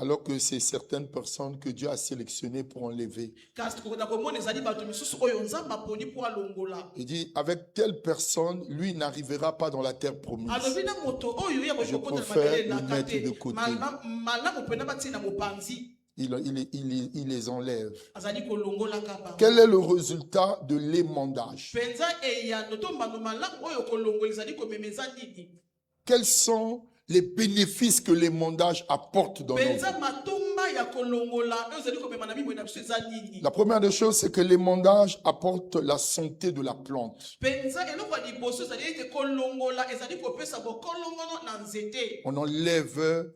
Alors que c'est certaines personnes que Dieu a sélectionnées pour enlever. Il dit, avec telle personne, lui n'arrivera pas dans la terre promise. Je préfère le mettre de côté. Il les enlève. Quel est le résultat de l'émondage? Quels sont les bénéfices que l'émondage apporte dans nos vies? La première des choses, c'est que l'émondage apporte la santé de la plante. On enlève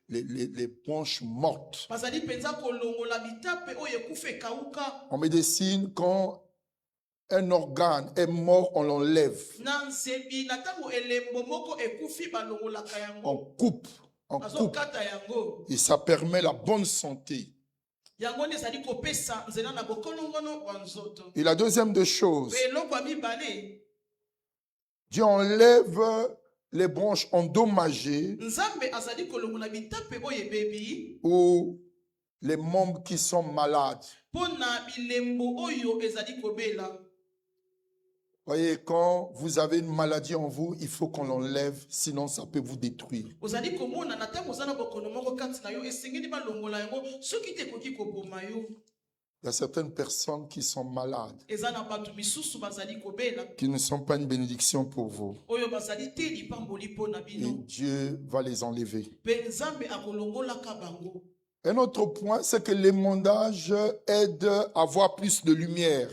les branches mortes. En médecine, quand un organe est mort, on l'enlève. On coupe. Et ça permet la bonne santé. Et la deuxième des choses, Dieu enlève les branches endommagées ou les membres qui sont malades. Voyez, quand vous avez une maladie en vous, il faut qu'on l'enlève, sinon ça peut vous détruire. Il y a certaines personnes qui sont malades, qui ne sont pas une bénédiction pour vous. Et Dieu va les enlever. Un autre point, c'est que l'émondage aide à avoir plus de lumière.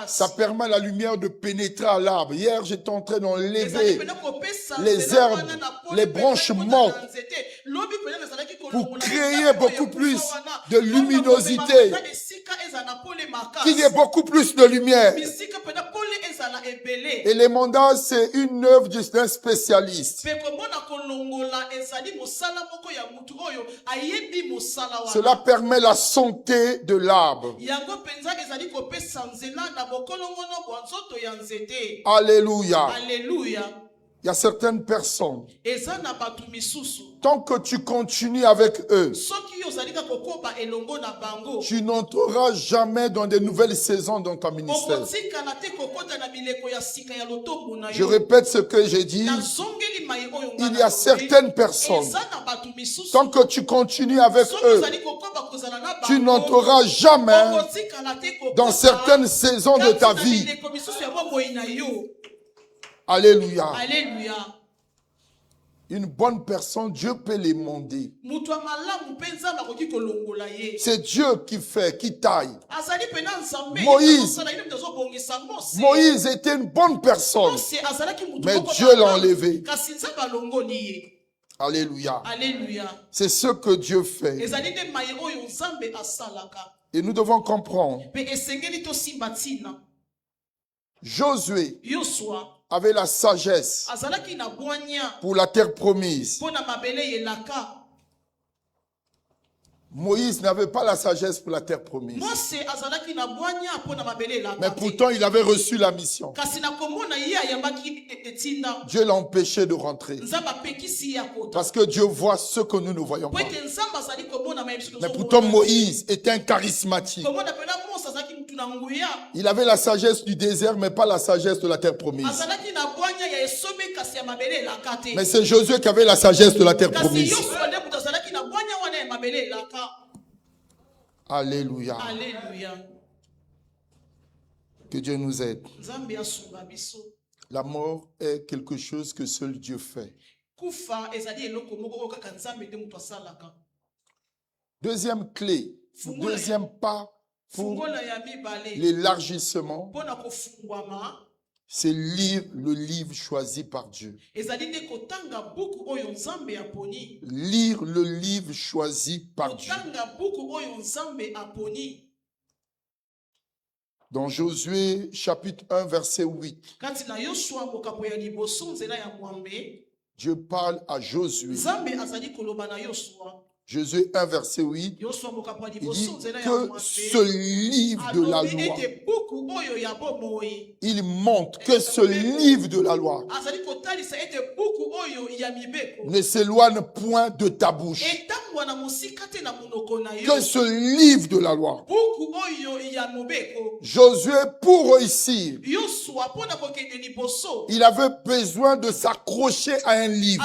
Ça permet à la lumière de pénétrer à l'arbre. Hier, j'étais en train d'enlever les herbes, les branches mortes pour créer beaucoup plus de luminosité, qu'il y ait beaucoup plus de lumière. Et l'émondage, c'est une œuvre d'un spécialiste. Cela permet la santé de l'arbre. Alléluia. Alléluia. Il y a certaines personnes, tant que tu continues avec eux, tu n'entreras jamais dans de nouvelles saisons dans ta ministère. Je répète ce que j'ai dit. Il y a certaines personnes, tant que tu continues avec eux, tu n'entreras jamais dans certaines saisons de ta vie. Alléluia. Alléluia. Une bonne personne, Dieu peut l'émonder. C'est Dieu qui fait, qui taille. Moïse était une bonne personne, mais Dieu l'a enlevé. Alléluia. Alléluia. C'est ce que Dieu fait. Et nous devons comprendre. Josué avait la sagesse pour la terre promise. Moïse n'avait pas la sagesse pour la terre promise. Mais pourtant, il avait reçu la mission. Dieu l'a empêché de rentrer. Parce que Dieu voit ce que nous ne voyons pas. Mais pourtant, Moïse était un charismatique. Il avait la sagesse du désert, mais pas la sagesse de la terre promise. Mais c'est Josué qui avait la sagesse de la terre promise. Alléluia. Alléluia. Que Dieu nous aide. La mort est quelque chose que seul Dieu fait. Deuxième clé, deuxième pas pour l'élargissement, c'est lire le livre choisi par Dieu. Lire le livre choisi par Dieu. Dans Josué chapitre 1 verset 8, Dieu parle à Josué Josué 1, verset 8, il dit que ce livre de la loi, il montre que ce livre de la loi ne s'éloigne point de ta bouche. Que ce livre de la loi, Josué, pour réussir, il avait besoin de s'accrocher à un livre.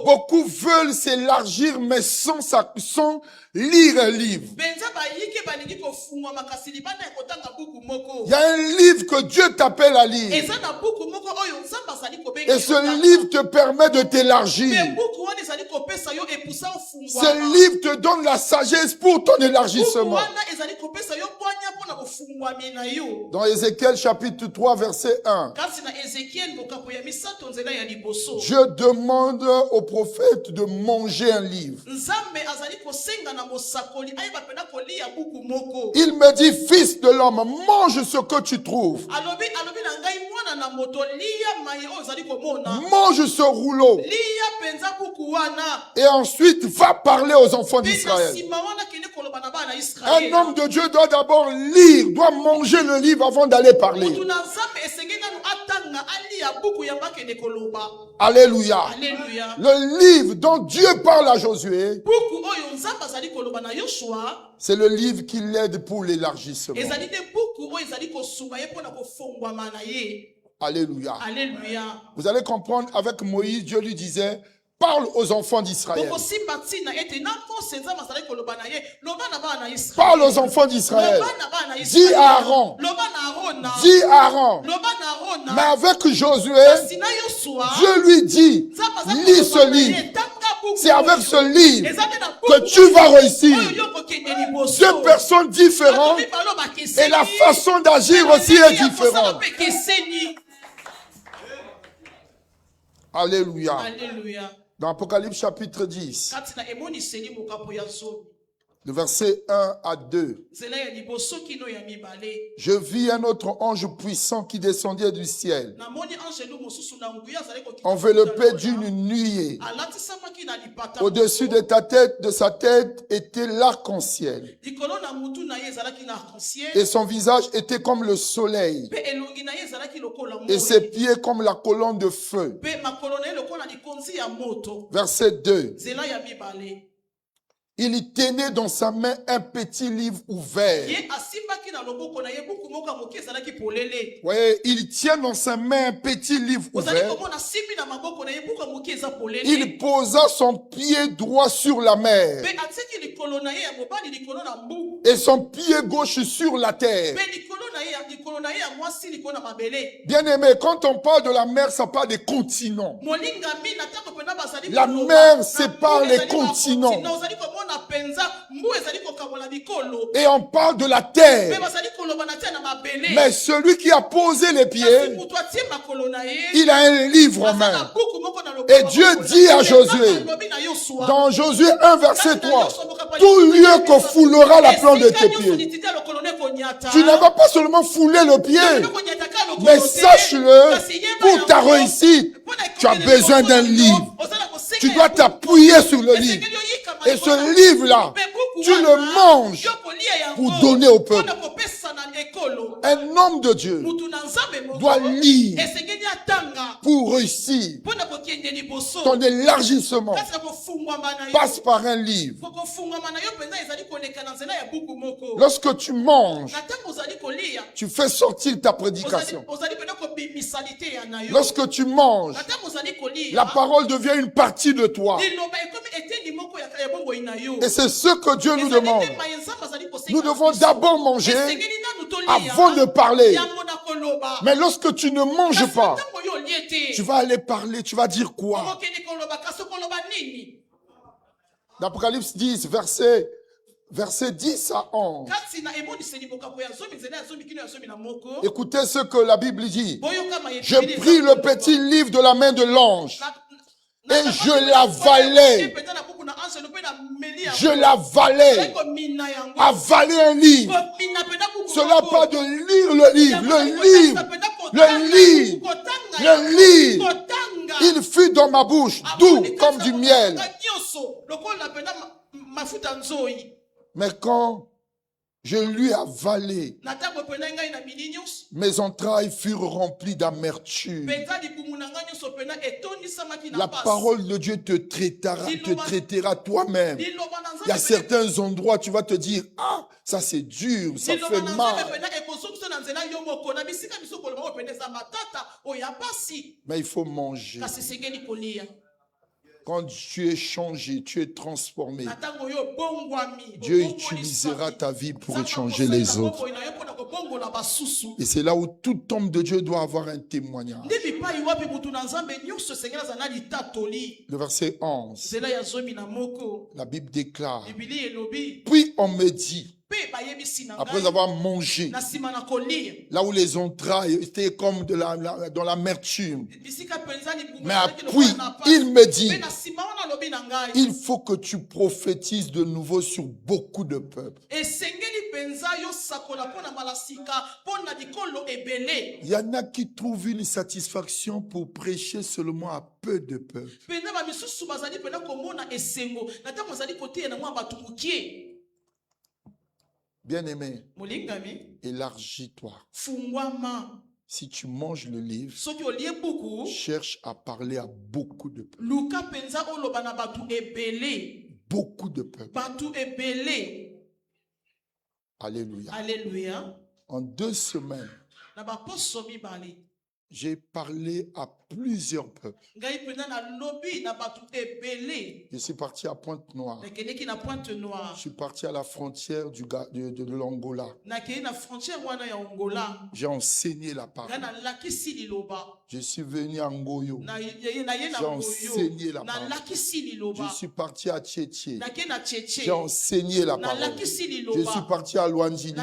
Beaucoup veulent s'élargir, mais sans lire un livre. Il y a un livre que Dieu t'appelle à lire. Et ce livre te permet de t'élargir. Ce livre te donne la sagesse pour ton élargissement. Dans Ézéchiel chapitre 3, verset 1. Je demande au prophète de manger un livre. Il me dit, fils de l'homme, mange ce que tu trouves. Mange ce rouleau. Et ensuite, va parler aux enfants d'Israël. Un homme de Dieu doit d'abord lire, doit manger le livre avant d'aller parler. Alléluia. Le livre dont Dieu parle à Josué, c'est le livre qui l'aide pour l'élargissement. Alléluia. Vous allez comprendre, avec Moïse, Dieu lui disait, parle aux enfants d'Israël. Parle aux enfants d'Israël. Dis à Aaron. Dis à Aaron. Mais avec Josué, Dieu lui dit, lis ce livre. C'est avec ce livre que tu vas réussir. Deux personnes différentes et la façon d'agir aussi est différente. Alléluia. Dans Apocalypse chapitre 10, le verset 1 à 2, je vis un autre ange puissant qui descendait du ciel, enveloppé d'une nuée. Au-dessus de sa tête était l'arc-en-ciel. Et son visage était comme le soleil. Et ses pieds comme la colonne de feu. Verset 2. Il tenait dans sa main un petit livre ouvert. Voyez, il tient dans sa main un petit livre ouvert. Il posa son pied droit sur la mer et son pied gauche sur la terre. Bien aimé, quand on parle de la mer, ça parle des continents. La mer sépare les continents. Et on parle de la terre. Mais celui qui a posé les pieds, il a un livre en main. Et Dieu dit à Josué, dans Josué 1 verset 3, tout lieu que foulera la plante de tes pieds. Tu ne vas pas seulement fouler le pied, mais sache-le, pour ta réussite, tu as besoin d'un livre. Tu dois t'appuyer sur le livre. Et ce livre-là, tu le manges pour donner au peuple. Un homme de Dieu doit lire pour réussir. Ton élargissement passe par un livre. Lorsque tu manges, tu fais sortir ta prédication. Lorsque tu manges, la parole devient une partie de toi. Et c'est ce que Dieu nous demande. Nous devons d'abord manger avant de parler. Mais lorsque tu ne manges pas, tu vas aller parler, tu vas dire quoi? D'Apocalypse 10, verset 10 à 11. Écoutez ce que la Bible dit. Je pris le petit livre de la main de l'ange et je l'avalais. Je l'avalais. Avaler un livre. Cela pas de lire le livre. Le livre. Le livre. Le livre. Il fut dans ma bouche, doux comme du miel. Mais quand je lui avalai, mes entrailles furent remplies d'amertume. La parole de Dieu te traitera toi-même. Il y a certains endroits, tu vas te dire, ah, ça c'est dur, ça fait mal. Mais il faut manger. Quand tu es changé, tu es transformé, Dieu utilisera ta vie pour changer les autres. Et c'est là où tout homme de Dieu doit avoir un témoignage. Le verset 11, la Bible déclare, puis on me dit, après avoir mangé, là où les entrailles étaient comme dans l'amertume, mais puis il me dit, il faut que tu prophétises de nouveau sur beaucoup de peuples. Il y en a qui trouvent une satisfaction pour prêcher seulement à peu de peuples. Bien-aimé, élargis-toi. Si tu manges le livre, cherche à parler à beaucoup de peuples. Beaucoup de peuples. Alléluia. Alléluia. En 2 semaines, j'ai parlé à plusieurs peuples. Je suis parti à Pointe-Noire. Je suis parti à la frontière de l'Angola. J'ai enseigné la parole. Je suis venu à Ngoyo. J'ai enseigné la parole. Je suis parti à Tchétché. J'ai enseigné la parole. Je suis parti à Luandjini.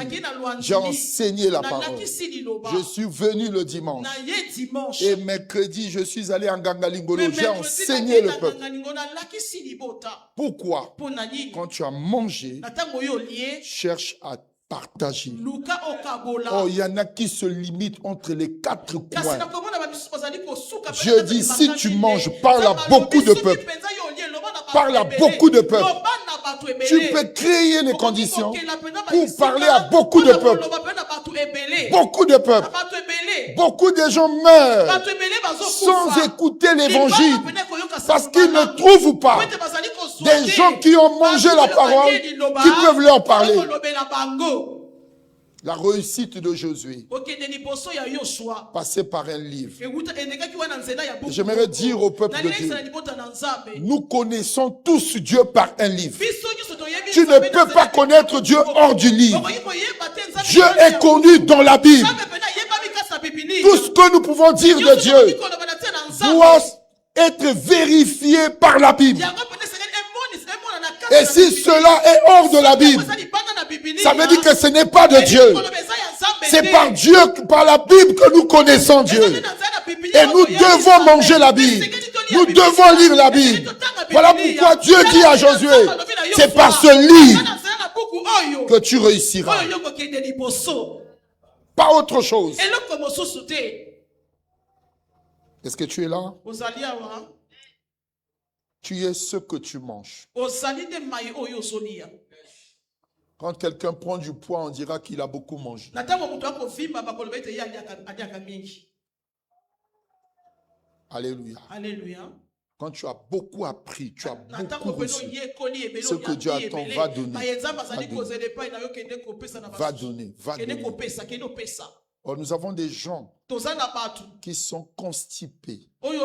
J'ai enseigné la parole. Je suis venu le dimanche. Et mercredi, je suis allé en Gangalingolo. J'ai enseigné le peuple. Pourquoi? Quand tu as mangé, cherche à partager. Oh, il y en a qui se limitent entre les 4 coins. Je dis, si tu manges, parle à beaucoup de peuples. Parle à beaucoup de peuples. Tu peux créer les conditions pour parler à beaucoup de peuples. Beaucoup de peuples. Beaucoup de gens meurent sans écouter l'évangile parce qu'ils ne trouvent pas des gens qui ont mangé la parole qui peuvent leur parler. La réussite de Josué passait par un livre. J'aimerais dire au peuple de Dieu, nous connaissons tous Dieu par un livre. Tu ne peux pas connaître Dieu hors du livre. Dieu est connu dans la Bible. Tout ce que nous pouvons dire de Dieu doit être vérifié par la Bible. Et si cela est hors de la Bible, ça veut dire que ce n'est pas de Dieu. C'est par Dieu, par la Bible que nous connaissons Dieu. Et nous devons manger la Bible. Nous devons lire la Bible. Voilà pourquoi Dieu dit à Josué, c'est par ce livre que tu réussiras. Pas autre chose. Est-ce que tu es là? Tu es ce que tu manges. Quand quelqu'un prend du poids, on dira qu'il a beaucoup mangé. Alléluia. Alléluia. Quand tu as beaucoup appris, tu as beaucoup reçu, ce que Dieu attend, va donner. Va donner. Va donner. Or, nous avons des gens qui sont constipés. Ils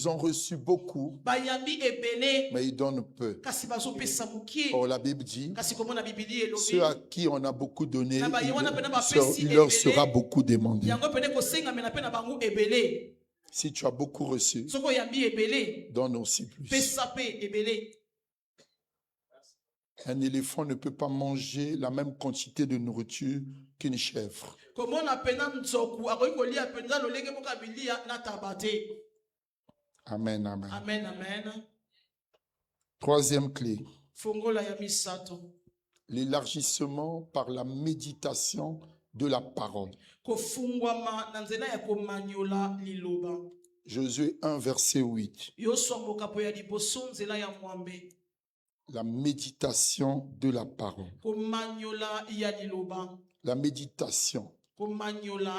ont reçu beaucoup, mais ils donnent peu. Or, la Bible dit, ceux à qui on a beaucoup donné, il leur sera beaucoup demandé. Si tu as beaucoup reçu, donne aussi plus. Un éléphant ne peut pas manger la même quantité de nourriture qu'une chèvre. Amen, amen. Amen, amen. 3e clé. L'élargissement par la méditation de la parole. Josué 1, verset 8. Yosua mokapo ya liboso nzela ya mwambe. La méditation de la parole. Komanyola ya liloba. La méditation. Komanyola.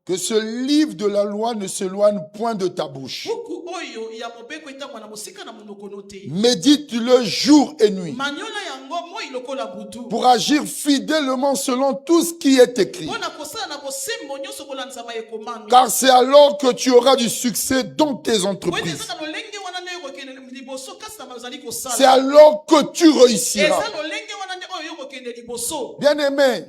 Que ce livre de la loi ne s'éloigne point de ta bouche. Médite-le jour et nuit pour agir fidèlement selon tout ce qui est écrit. Car c'est alors que tu auras du succès dans tes entreprises. C'est alors que tu réussiras. Bien-aimé,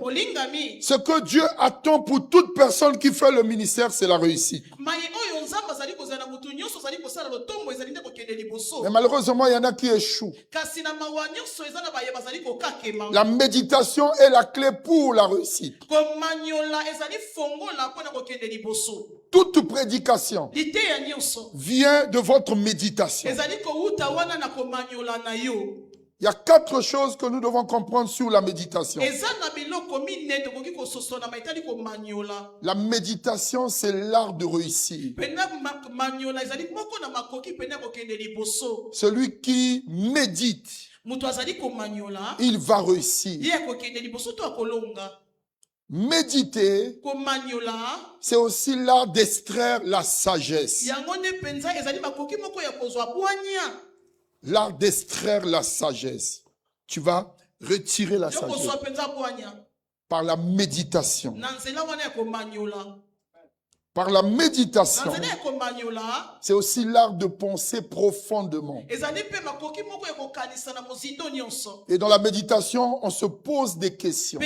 ce que Dieu attend pour toute personne qui fait le ministère, c'est la réussite. Mais malheureusement, il y en a qui échouent. La méditation est la clé pour la réussite. Toute prédication vient de votre méditation. Il y a 4 choses que nous devons comprendre sur la méditation. La méditation, c'est l'art de réussir. Celui qui médite, il va réussir. Méditer, c'est aussi l'art d'extraire la sagesse. L'art d'extraire la sagesse. Tu vas retirer la sagesse par la méditation. Par la méditation, c'est aussi l'art de penser profondément. Et dans la méditation, on se pose des questions.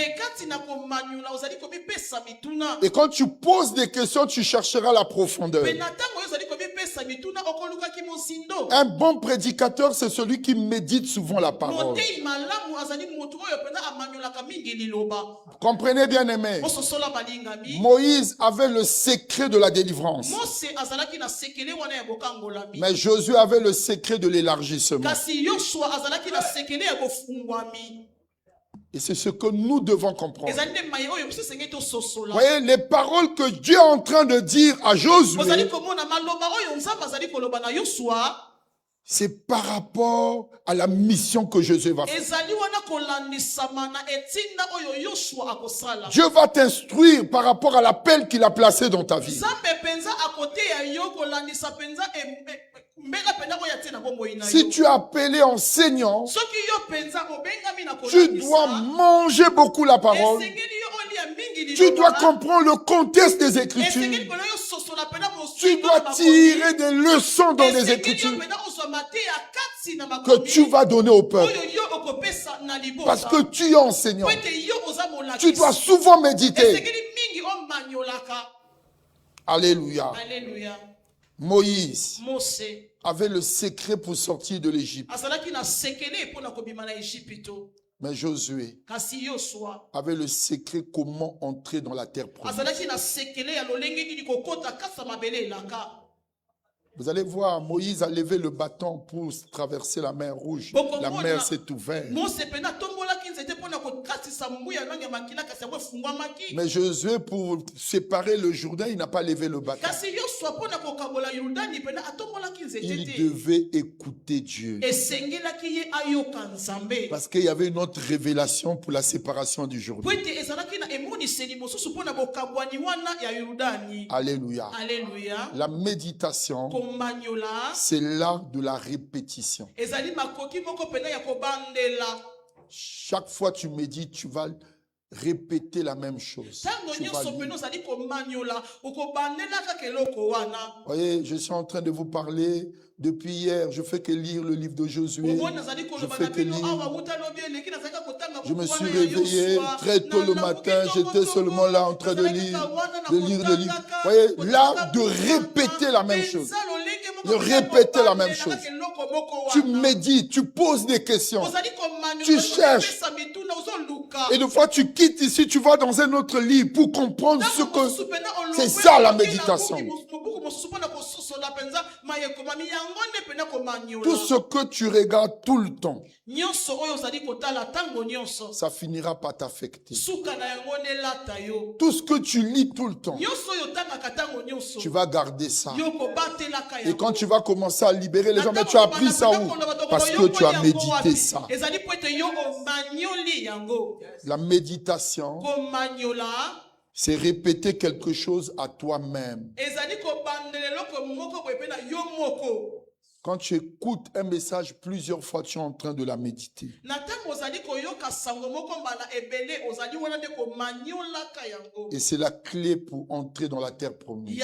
Et quand tu poses des questions, tu chercheras la profondeur. Un bon prédicateur, c'est celui qui médite souvent la parole. Comprenez bien, aimé. Moïse avait le secret de la délivrance. Mais Josué avait le secret de l'élargissement. Et c'est ce que nous devons comprendre. Voyez, les paroles que Dieu est en train de dire à Josué, c'est par rapport à la mission que Josué va faire. Dieu va t'instruire par rapport à l'appel qu'il a placé dans ta vie. Si tu es appelé enseignant, tu dois manger beaucoup la parole. Tu dois comprendre le contexte des Écritures. Tu dois tirer des leçons dans les Écritures que tu vas donner au peuple. Parce que tu es enseignant. Tu dois souvent méditer. Alléluia. Moïse avait le secret pour sortir de l'Égypte. Mais Josué avait le secret comment entrer dans la terre promise. Vous allez voir, Moïse a levé le bâton pour traverser la mer Rouge. La mer s'est ouverte. Mais Josué, pour séparer le Jourdain, il n'a pas levé le bâton. Il devait écouter Dieu. Parce qu'il y avait une autre révélation pour la séparation du Jourdain. Alléluia. La méditation, c'est l'art de la répétition. Chaque fois que tu médites, tu vas répéter la même chose. Voyez, je suis en train de vous parler depuis hier. Je fais que lire le livre de Josué. Je fais que lire. Je me suis réveillé très tôt le matin. J'étais seulement là en train de lire le livre. Voyez, l'art de répéter la même chose. De répéter la même chose. Tu médites, tu poses des questions. Tu cherches. Et des fois, tu quittes ici, tu vas dans un autre livre pour comprendre ce que... C'est ça la méditation. Tout ce que tu regardes tout le temps, ça finira par t'affecter. Tout ce que tu lis tout le temps, tu vas garder ça. Et quand tu vas commencer à libérer les gens, mais tu as appris ça où? Parce que tu as médité ça. La méditation, c'est répéter quelque chose à toi-même. Quand tu écoutes un message plusieurs fois, tu es en train de la méditer. Et c'est la clé pour entrer dans la terre promise.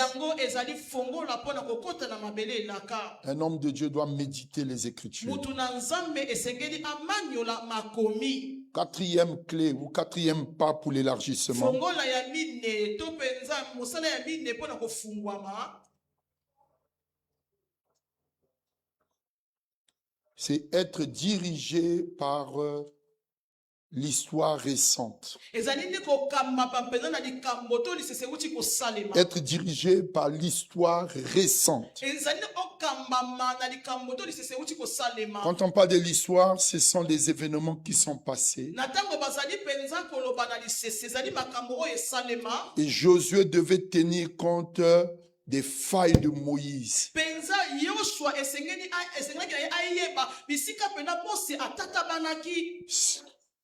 Un homme de Dieu doit méditer les Écritures. Quatrième clé ou quatrième pas pour l'élargissement. C'est être dirigé par l'histoire récente. Être dirigé par l'histoire récente. Quand on parle de l'histoire, ce sont les événements qui sont passés. Et Josué devait tenir compte des failles de Moïse.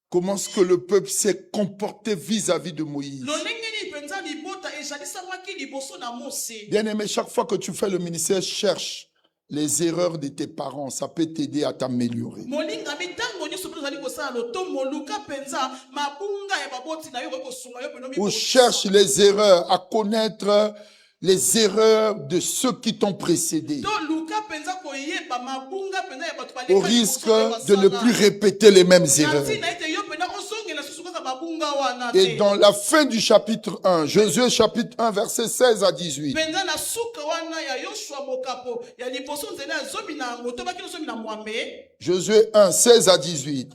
Comment est-ce que le peuple s'est comporté vis-à-vis de Moïse? Bien aimé, chaque fois que tu fais le ministère, cherche les erreurs de tes parents. Ça peut t'aider à t'améliorer. Ou cherche les erreurs, à connaître les erreurs de ceux qui t'ont précédé, au risque de ne plus répéter les mêmes erreurs. Et dans la fin du chapitre 1, Josué chapitre 1, verset 16 à 18, Josué 1, 16 à 18,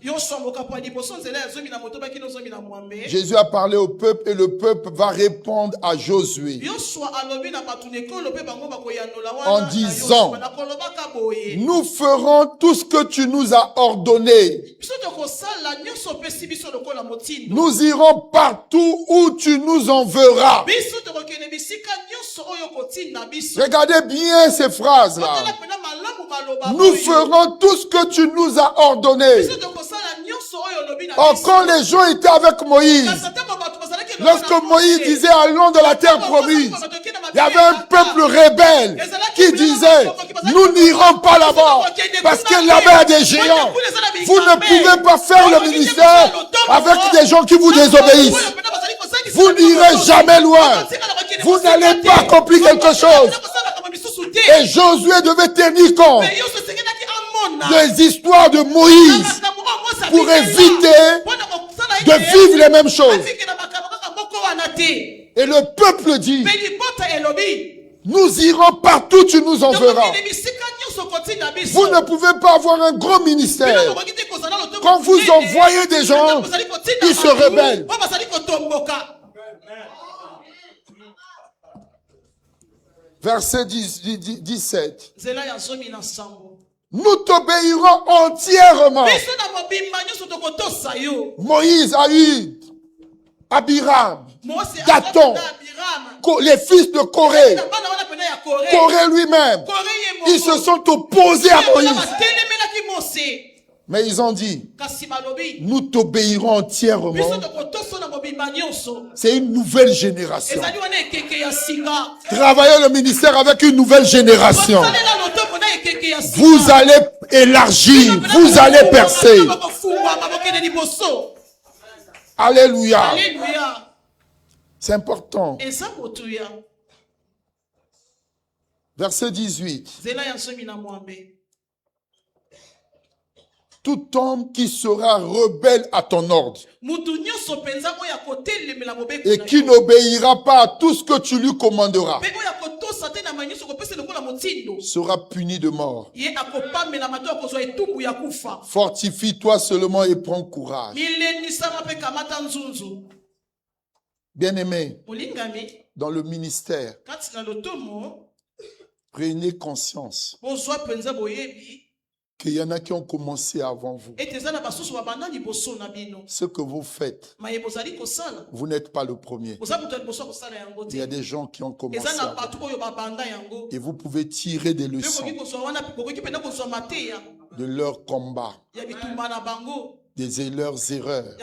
Jésus a parlé au peuple et le peuple va répondre à Josué en disant: nous ferons tout ce que tu nous as ordonné. Nous irons partout où tu nous enverras. Regardez bien ces phrases-là. Nous ferons tout ce que tu nous as ordonné. Or, quand les gens étaient avec Moïse, lorsque Moïse disait allons dans la terre promise, il y avait un peuple rebelle qui disait nous n'irons pas là-bas parce que là-bas il y a des géants. Vous ne pouvez pas faire le ministère avec des gens qui vous désobéissent. Vous n'irez jamais loin. Vous n'allez pas accomplir quelque chose. Et Josué devait tenir compte des histoires de Moïse pour éviter de vivre les mêmes choses. Et le peuple dit: nous irons partout où tu nous enverras. Vous ne pouvez pas avoir un gros ministère quand vous envoyez des gens qui se rebellent. Verset 17. Nous t'obéirons entièrement. Moïse a eu Abiram, Dathan, les fils de Corée. Corée lui-même. Ils se sont opposés à Moïse. Mais ils ont dit: nous t'obéirons entièrement. C'est une nouvelle génération. Travaillez le ministère avec une nouvelle génération. Vous allez élargir, vous allez percer. Alléluia. C'est important. Verset 18. Tout homme qui sera rebelle à ton ordre et qui n'obéira pas à tout ce que tu lui commanderas sera puni de mort. Fortifie-toi seulement et prends courage. Bien-aimé, dans le ministère, Prenez conscience qu'il y en a qui ont commencé avant vous. Ce que vous faites, vous n'êtes pas le premier. Il y a des gens qui ont commencé avant. Et vous pouvez tirer des leçons de leur combat, de leurs erreurs.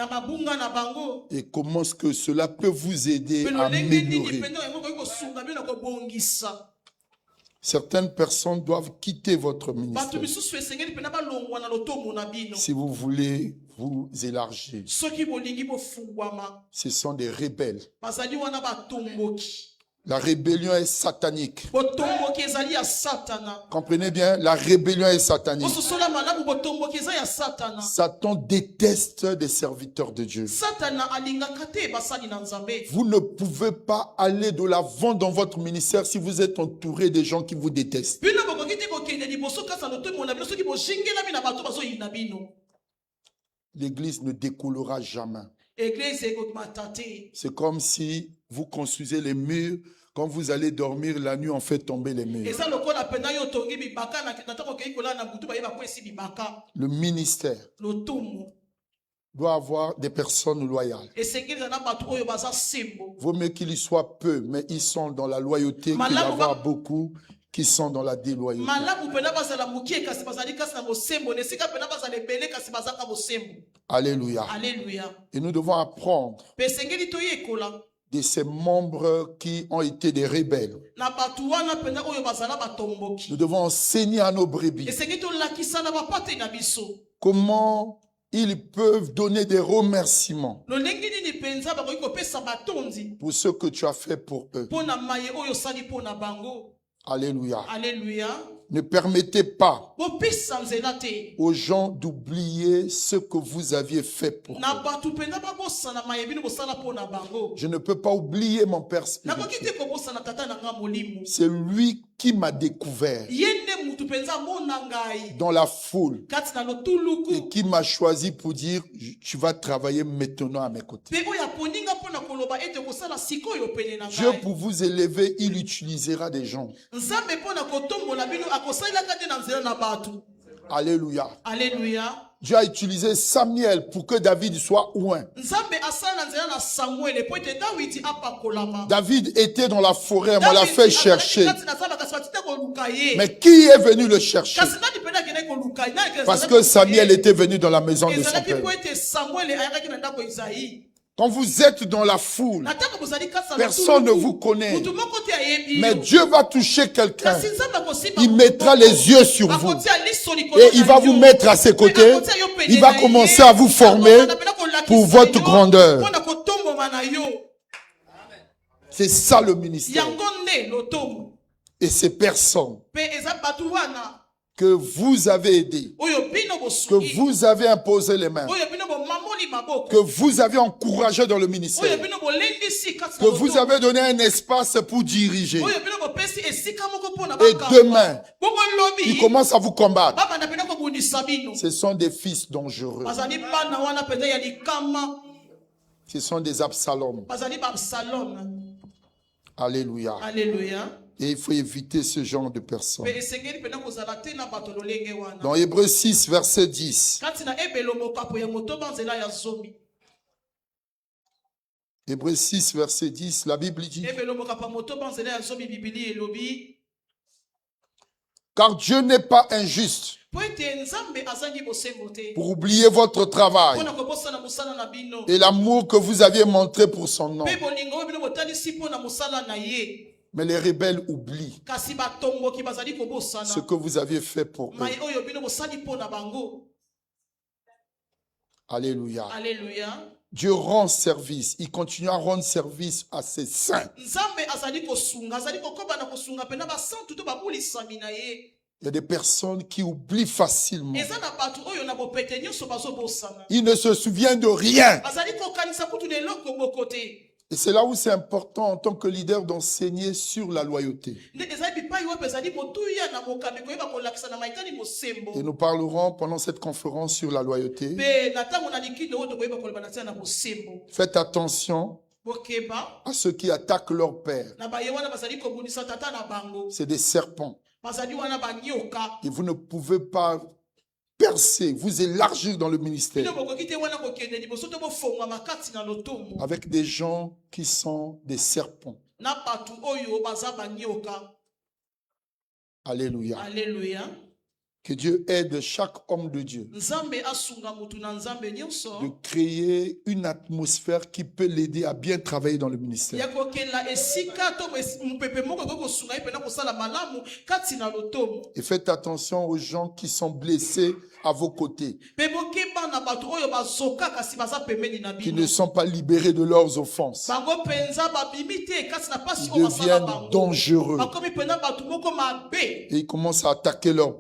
Et comment est-ce que cela peut vous aider à améliorer. Certaines personnes doivent quitter votre ministère si vous voulez vous élargir. Ce sont des rebelles. La rébellion est satanique. Comprenez bien, la rébellion est satanique. Satan déteste des serviteurs de Dieu. Vous ne pouvez pas aller de l'avant dans votre ministère si vous êtes entouré de gens qui vous détestent. L'église ne découlera jamais. C'est comme si vous construisez les murs. Quand vous allez dormir la nuit, on fait tomber les murs. Le ministère doit avoir des personnes loyales. Vaut mieux qu'il y soit peu, mais ils sont dans la loyauté, qu'il y avoir beaucoup qui sont dans la déloyauté. Alléluia. Et nous devons apprendre de ces membres qui ont été des rebelles. Nous devons enseigner à nos brebis comment ils peuvent donner des remerciements pour ce que tu as fait pour eux. Alléluia. Ne permettez pas aux gens d'oublier ce que vous aviez fait pour eux. Je ne peux pas oublier mon père spirituel. C'est lui qui m'a découvert dans la foule et qui m'a choisi pour dire tu vas travailler maintenant à mes côtés. Dieu, pour vous élever, il utilisera des gens. Alléluia. Dieu a utilisé Samuel pour que David soit oint. David était dans la forêt, on l'a fait chercher. Mais qui est venu le chercher? Parce que Samuel était venu dans la maison de son père. Quand vous êtes dans la foule, personne ne vous connaît. Mais Dieu va toucher quelqu'un. Il mettra les yeux sur vous. Et il va vous mettre à ses côtés. Il va commencer à vous former pour votre grandeur. C'est ça le ministère. Et ces personnes que vous avez aidées, que vous avez imposé les mains, que vous avez encouragé dans le ministère, que vous avez donné un espace pour diriger. Et demain, ils commencent à vous combattre. Ce sont des fils dangereux. Ce sont des Absalom. Alléluia. Et il faut éviter ce genre de personnes. Dans Hébreux 6, verset 10. Hébreux 6, verset 10, la Bible dit: car Dieu n'est pas injuste pour oublier votre travail et l'amour que vous aviez montré pour son nom. Mais les rebelles oublient ce que vous aviez fait pour eux. Alléluia. Dieu rend service. Il continue à rendre service à ses saints. Il y a des personnes qui oublient facilement. Ils ne se souviennent de rien. Et c'est là où c'est important en tant que leader d'enseigner sur la loyauté. Et nous parlerons pendant cette conférence sur la loyauté. Faites attention bokeba à ceux qui attaquent leur père. na baye wana bazali kobundisa tata na bango C'est des serpents. bazali wana banyoka Et vous ne pouvez pas percer, vous élargir dans le ministère bino bokoki te wana kokende liboso to bofongwama kati na lotomo avec des gens qui sont des serpents. na bato oyo baza banyoka. Alléluia. Alléluia. Que Dieu aide chaque homme de Dieu Nzambe asunga mutu na nzambe nyonso de créer une atmosphère qui peut l'aider à bien travailler dans le ministère. ya kokela esika to mupepe moko kosunga ipena kosala malamu kati na lotomo. Et faites attention aux gens qui sont blessés à vos côtés, Pe bokeba na bato oyo bazoka kasi baza pembeni na qui bino ne sont pas libérés de leurs offenses. bango penza babimi te kasi na pasi Ils oyo basala deviennent bango dangereux bakomi pena bato moko mabe et ils commencent à attaquer leur